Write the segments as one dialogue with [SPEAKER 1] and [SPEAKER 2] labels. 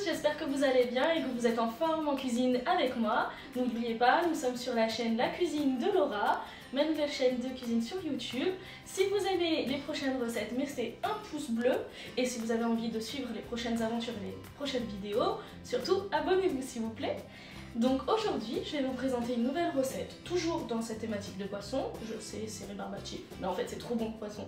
[SPEAKER 1] j'espère que vous allez bien et que vous êtes en forme en cuisine avec moi. N'oubliez pas, nous sommes sur la chaîne La Cuisine de Laura, ma nouvelle chaîne de cuisine sur YouTube. Si vous aimez les prochaines recettes, mettez un pouce bleu. Et si vous avez envie de suivre les prochaines aventures et les prochaines vidéos, surtout abonnez-vous s'il vous plaît. Donc aujourd'hui, je vais vous présenter une nouvelle recette, toujours dans cette thématique de poisson. Je sais, c'est rébarbatif, mais en fait c'est trop bon le poisson.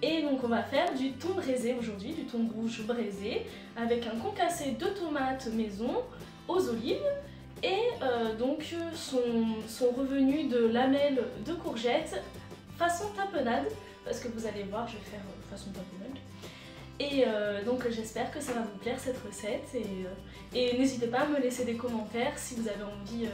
[SPEAKER 1] Et donc on va faire du thon braisé aujourd'hui, du thon rouge braisé, avec un concassé de tomates maison aux olives et son revenu de lamelles de courgettes façon tapenade, parce que vous allez voir, je vais faire façon tapenade. Et donc j'espère que ça va vous plaire cette recette et n'hésitez pas à me laisser des commentaires si vous avez envie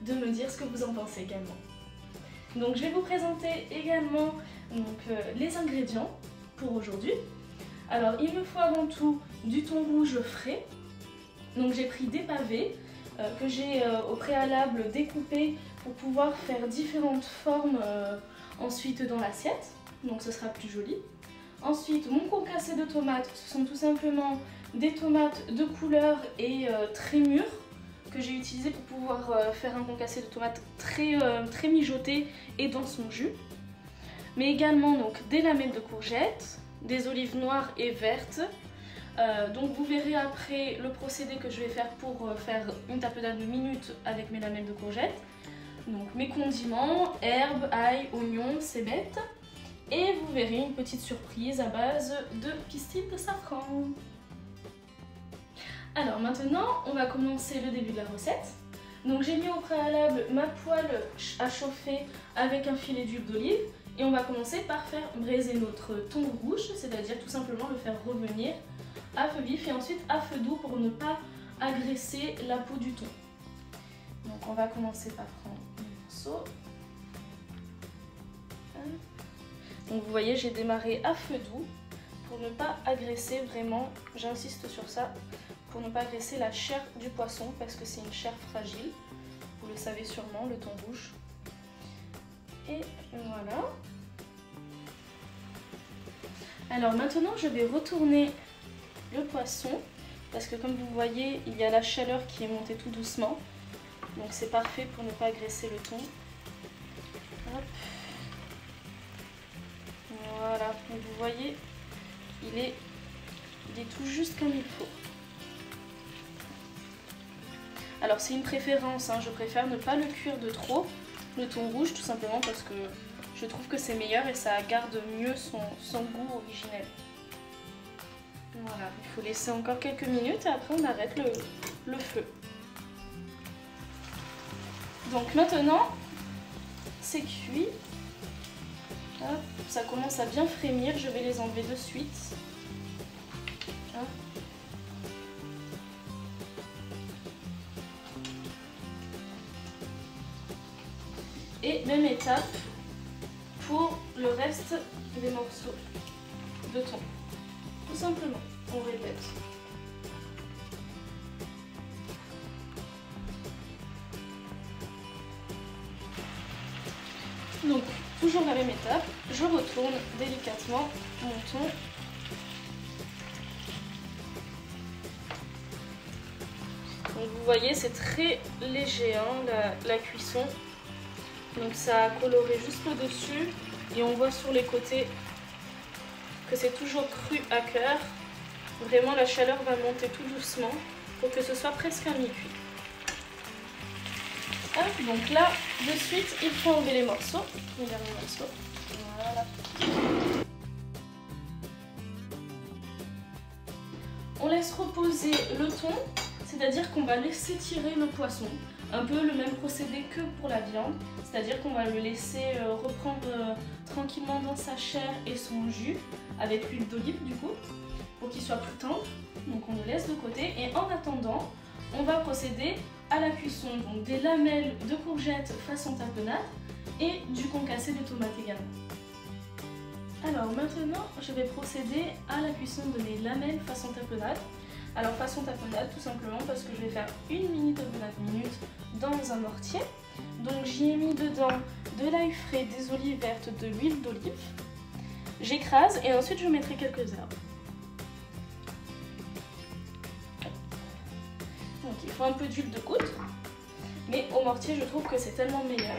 [SPEAKER 1] de me dire ce que vous en pensez également. Donc je vais vous présenter également les ingrédients pour aujourd'hui. Alors il me faut avant tout du thon rouge frais. Donc j'ai pris des pavés que j'ai au préalable découpés pour pouvoir faire différentes formes ensuite dans l'assiette. Donc ce sera plus joli. Ensuite, mon concassé de tomates, ce sont tout simplement des tomates de couleur et très mûres que j'ai utilisé pour pouvoir faire un concassé de tomates très mijoté et dans son jus. Mais également donc des lamelles de courgettes, des olives noires et vertes. Donc vous verrez après le procédé que je vais faire pour faire une tapenade de minutes avec mes lamelles de courgettes. Donc mes condiments, herbes, ail, oignons, cébettes. Et vous verrez une petite surprise à base de pistils de safran. Alors maintenant, on va commencer le début de la recette. Donc j'ai mis au préalable ma poêle à chauffer avec un filet d'huile d'olive. Et on va commencer par faire braiser notre thon rouge, c'est-à-dire tout simplement le faire revenir à feu vif et ensuite à feu doux pour ne pas agresser la peau du thon. Donc on va commencer par prendre un morceau. Donc vous voyez, j'ai démarré à feu doux pour ne pas agresser vraiment, j'insiste sur ça, pour ne pas agresser la chair du poisson parce que c'est une chair fragile. Vous le savez sûrement, le thon rouge. Et voilà. Alors maintenant, je vais retourner le poisson parce que comme vous voyez, il y a la chaleur qui est montée tout doucement. Donc c'est parfait pour ne pas agresser le thon. Hop. Voilà, donc vous voyez, il est tout juste comme il faut. Alors c'est une préférence, hein, je préfère ne pas le cuire de trop, le thon rouge, tout simplement parce que je trouve que c'est meilleur et ça garde mieux son goût originel. Voilà, il faut laisser encore quelques minutes et après on arrête le feu. Donc maintenant, c'est cuit. Hop, ça commence à bien frémir, je vais les enlever de suite. Hop. Et même étape pour le reste des morceaux de thon. Tout simplement, on répète. Donc, toujours la même étape, je retourne délicatement mon thon. Donc vous voyez, c'est très léger hein, la cuisson. Donc ça a coloré juste le dessus et on voit sur les côtés que c'est toujours cru à cœur. Vraiment la chaleur va monter tout doucement pour que ce soit presque à mi-cuit. Hop, donc là, de suite, il faut enlever les morceaux, les derniers morceaux. Voilà. On laisse reposer le thon, c'est-à-dire qu'on va laisser tirer le poisson. Un peu le même procédé que pour la viande, c'est-à-dire qu'on va le laisser reprendre tranquillement dans sa chair et son jus, avec l'huile d'olive du coup, pour qu'il soit plus tendre. Donc on le laisse de côté et en attendant, on va procéder à la cuisson donc des lamelles de courgettes façon tapenade et du concassé de tomates également. Alors maintenant, je vais procéder à la cuisson de mes lamelles façon tapenade. Alors façon tapenade tout simplement parce que je vais faire une mini tapenade minute dans un mortier. Donc j'y ai mis dedans de l'ail frais, des olives vertes, de l'huile d'olive. J'écrase et ensuite je mettrai quelques herbes. faut un peu d'huile de coude. Mais au mortier, je trouve que c'est tellement meilleur.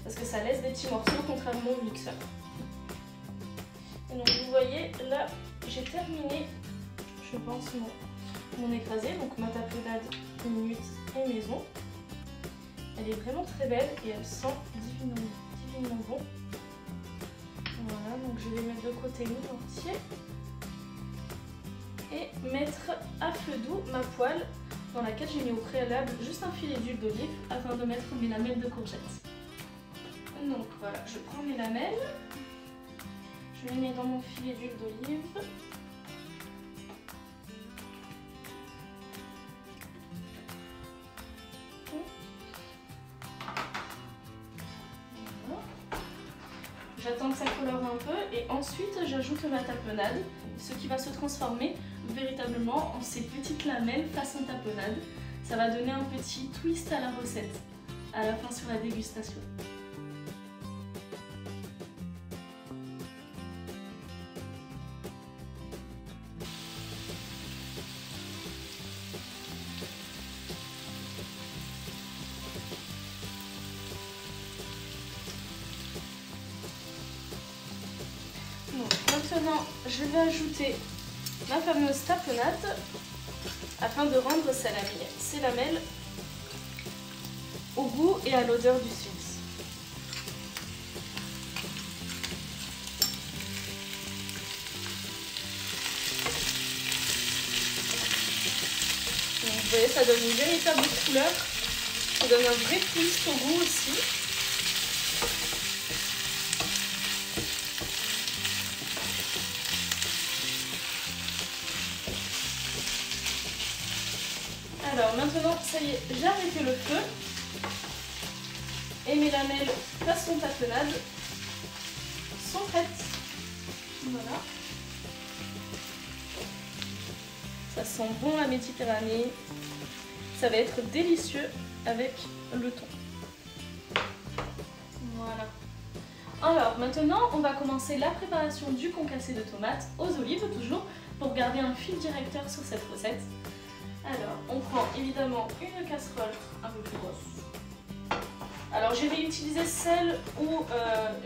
[SPEAKER 1] Parce que ça laisse des petits morceaux, contrairement au mixeur. Et donc vous voyez, là, j'ai terminé, je pense, mon écrasé. Donc ma tapenade minute et maison. Elle est vraiment très belle et elle sent divinement bon. Voilà, donc je vais mettre de côté le mortier. Et mettre à feu doux ma poêle dans laquelle j'ai mis au préalable juste un filet d'huile d'olive afin de mettre mes lamelles de courgettes. Donc voilà, je prends mes lamelles, je les mets dans mon filet d'huile d'olive. Voilà. J'attends que ça colore un peu et ensuite j'ajoute ma tapenade, ce qui va se transformer véritablement en ces petites lamelles façon tapenade. Ça va donner un petit twist à la recette, à la fin sur la dégustation. Donc, maintenant, je vais ajouter ma fameuse tapenade afin de rendre ces lamelles au goût et à l'odeur du Sphinx. Donc, vous voyez, ça donne une véritable couleur, ça donne un vrai twist au goût aussi. Alors maintenant, ça y est, j'ai arrêté le feu et mes lamelles façon tapenade sont prêtes. Voilà. Ça sent bon la Méditerranée. Ça va être délicieux avec le thon. Voilà. Alors maintenant, on va commencer la préparation du concassé de tomates aux olives, toujours pour garder un fil directeur sur cette recette. Alors, on prend évidemment une casserole un peu plus grosse. Alors, j'ai réutilisé celle où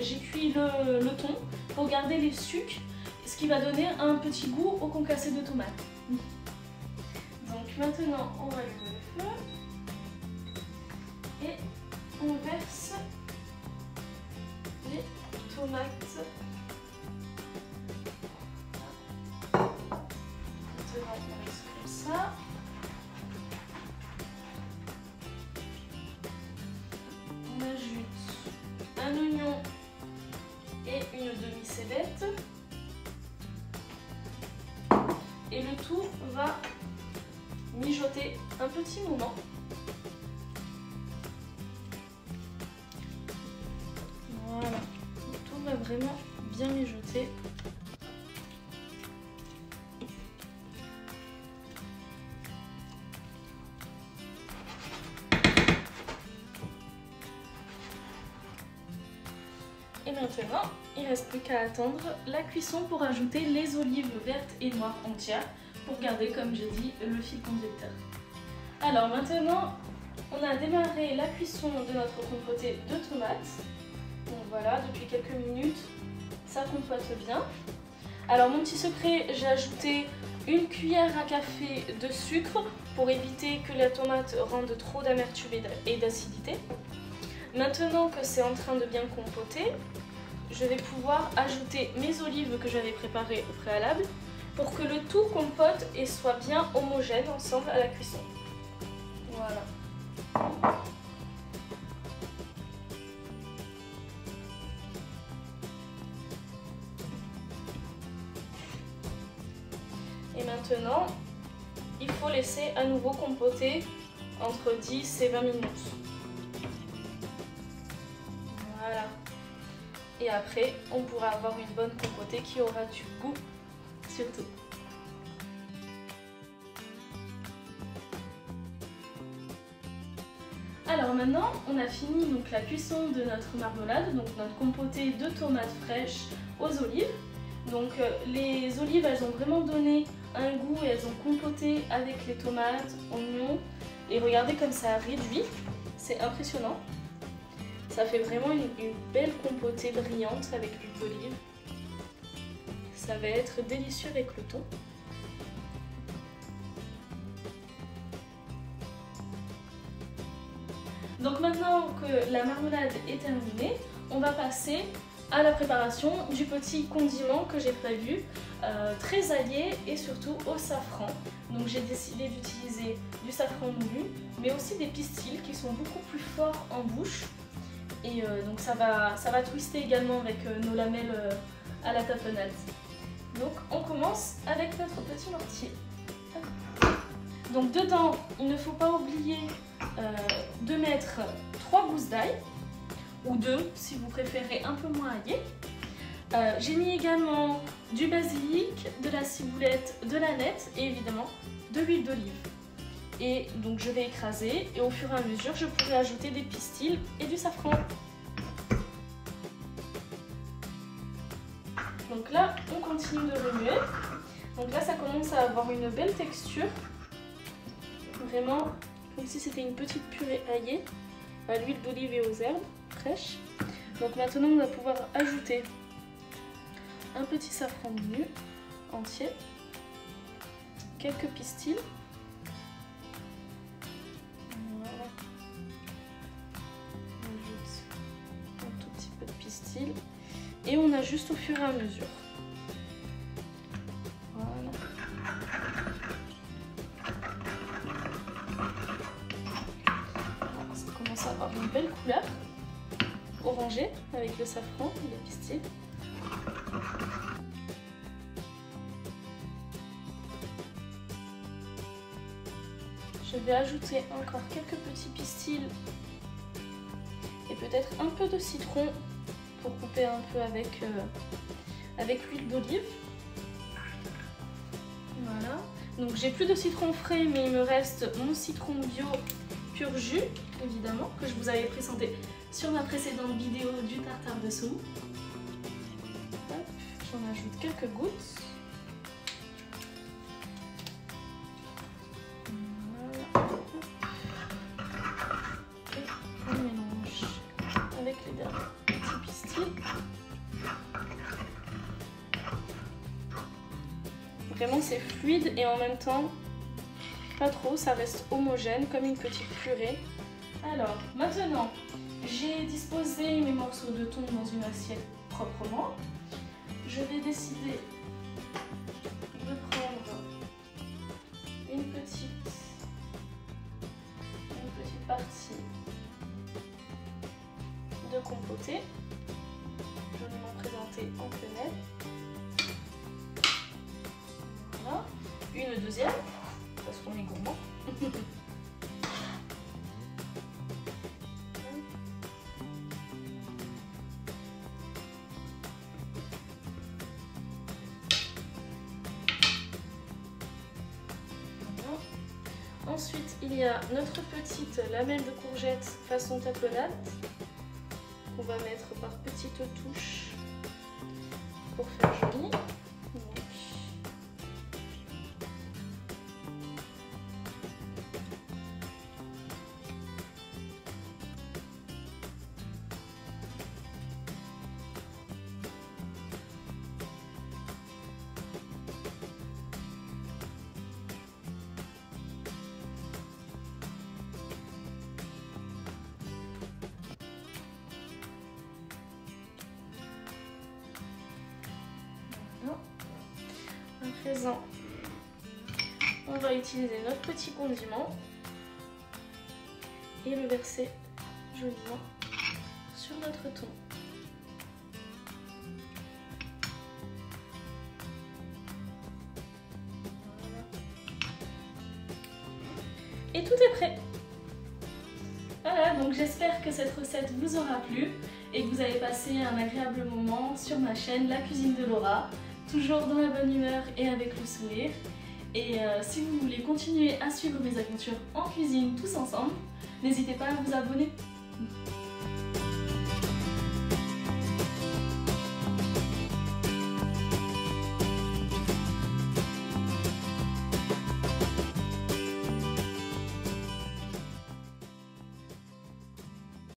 [SPEAKER 1] j'ai cuit le thon pour garder les sucs, ce qui va donner un petit goût au concassé de tomates. Donc maintenant, on va allumer le feu et on verse les tomates. Maintenant, on laisse comme ça. On ajoute un oignon et une demi-cébette. Et le tout va mijoter un petit moment. Voilà, le tout va vraiment bien mijoter. Et maintenant, il ne reste plus qu'à attendre la cuisson pour ajouter les olives vertes et noires entières pour garder, comme j'ai dit, le fil conducteur. Alors maintenant, on a démarré la cuisson de notre compoté de tomates. Donc voilà, depuis quelques minutes, ça compote bien. Alors mon petit secret, j'ai ajouté une cuillère à café de sucre pour éviter que la tomate rende trop d'amertume et d'acidité. Maintenant que c'est en train de bien compoter, je vais pouvoir ajouter mes olives que j'avais préparées au préalable pour que le tout compote et soit bien homogène ensemble à la cuisson. Voilà. Et maintenant, il faut laisser à nouveau compoter entre 10 et 20 minutes. Voilà. Et après, on pourra avoir une bonne compotée qui aura du goût surtout. Alors maintenant, on a fini donc la cuisson de notre marmelade, donc notre compotée de tomates fraîches aux olives. Donc les olives, elles ont vraiment donné un goût et elles ont compoté avec les tomates, oignons. Et regardez comme ça réduit, c'est impressionnant. Ça fait vraiment une belle compotée brillante avec l'huile d'olive. Ça va être délicieux avec le thon. Donc maintenant que la marmelade est terminée, on va passer à la préparation du petit condiment que j'ai prévu, très allié et surtout au safran. Donc j'ai décidé d'utiliser du safran moulu, mais aussi des pistils qui sont beaucoup plus forts en bouche. Et donc ça va twister également avec nos lamelles à la tapenade. Donc on commence avec notre petit mortier. Donc dedans, il ne faut pas oublier de mettre 3 gousses d'ail, ou 2 si vous préférez un peu moins aillé. J'ai mis également du basilic, de la ciboulette, de l'aneth et évidemment de l'huile d'olive. Et donc je vais écraser et au fur et à mesure je pourrai ajouter des pistils et du safran. Donc là on continue de remuer. Donc là ça commence à avoir une belle texture. Vraiment comme si c'était une petite purée aillée à l'huile d'olive et aux herbes fraîches. Donc maintenant on va pouvoir ajouter un petit safran menu entier, quelques pistils. Voilà. On ajoute un tout petit peu de pistils et on ajuste au fur et à mesure. Voilà. Ça commence à avoir une belle couleur orangée avec le safran et les pistils. Je vais ajouter encore quelques petits pistils et peut-être un peu de citron pour couper un peu avec l'huile d'olive. Voilà. Donc j'ai plus de citron frais, mais il me reste mon citron bio pur jus, évidemment, que je vous avais présenté sur ma précédente vidéo du tartare de saumon. J'en ajoute quelques gouttes. Voilà. Et on mélange avec les derniers petits pistils. Vraiment c'est fluide et en même temps pas trop, ça reste homogène comme une petite purée. Alors maintenant j'ai disposé mes morceaux de thon dans une assiette proprement. Je vais décider de prendre une petite partie de compotée, joliment présentée en quenelle. Voilà. Une deuxième, parce qu'on est gourmand. Ensuite, il y a notre petite lamelle de courgette façon tapenade qu'on va mettre par petites touches pour faire joli. À présent, on va utiliser notre petit condiment et le verser joliment sur notre thon. Voilà. Et tout est prêt. Voilà, donc j'espère que cette recette vous aura plu et que vous avez passé un agréable moment sur ma chaîne La Cuisine de Laura. Toujours dans la bonne humeur et avec le sourire. Et si vous voulez continuer à suivre mes aventures en cuisine tous ensemble, n'hésitez pas à vous abonner.